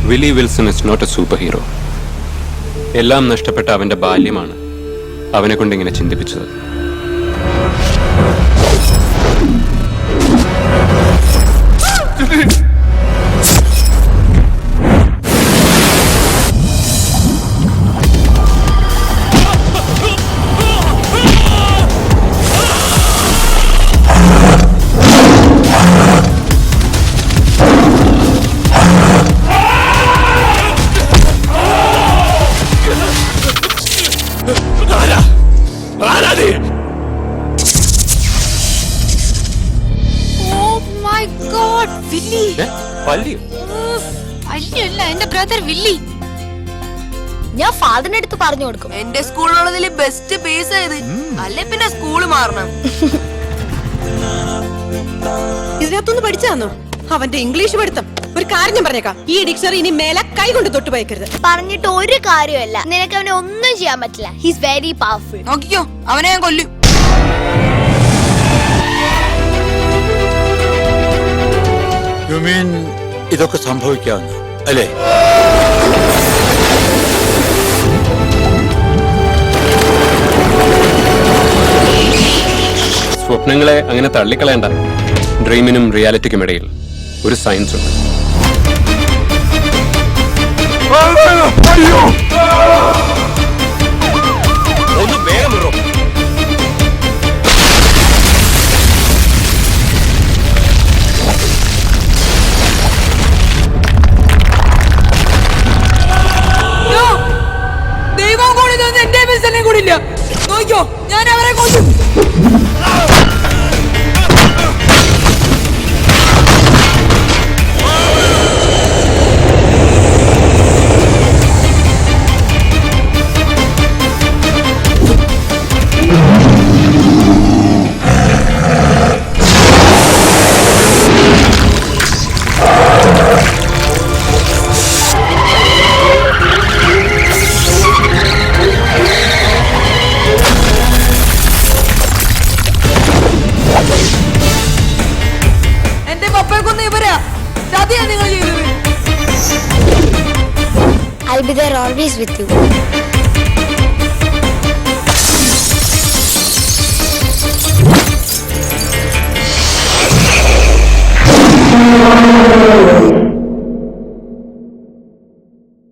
Willy Wilson is not a super hero. എല്ലാം നഷ്ടപ്പെട്ട അവന്റെ ബാല്യമാണ് അവനെ കൊണ്ട് ഇങ്ങനെ ചിന്തിപ്പിച്ചത്. എന്റെ ബ്രദർ വില്ലി. ഞാൻ ഫാദറിന്റെ അടുത്ത് പറഞ്ഞു കൊടുക്കും. എന്റെ സ്കൂളിലുള്ളതിൽ ബെസ്റ്റ് പീസ് ആയത്. അല്ലെ പിന്നെ സ്കൂള് മാറണം. ഇതിനകത്തൊന്ന് പഠിച്ചാന്നോ അവന്റെ ഇംഗ്ലീഷ് പഠിത്തം? ഒരു കാര്യം പറഞ്ഞേക്കാം, ഈ ഡിക്ഷണറി ഇനി മേലെ കൈ കൊണ്ട് തൊട്ട് പോയക്കരുത്. പറഞ്ഞിട്ട് ഒരു കാര്യമല്ല, നിനക്ക് അവനെ ഒന്നും ചെയ്യാൻ പറ്റില്ല. His very powerful. നോക്കിക്കോ, അവനെ ഞാൻ കൊല്ലും. യു മീൻ ഇതൊക്കെ സംഭവിക്കാവുന്ന അല്ലേ? സ്വപ്നങ്ങളെ അങ്ങനെ തള്ളിക്കളയണ്ട. ഡ്രീമിനും റിയാലിറ്റിക്കും ഇടയിൽ ഒരു സയൻസ് ഉണ്ട്. ഒന്ന് വേഗം വിടോ. ദൈവം കൂടി എന്റെ മിസ്സലിനെ കൂടില്ല. നോക്കിയോ, ഞാൻ അവരെ കൊല്ലും. I'll be there always with you.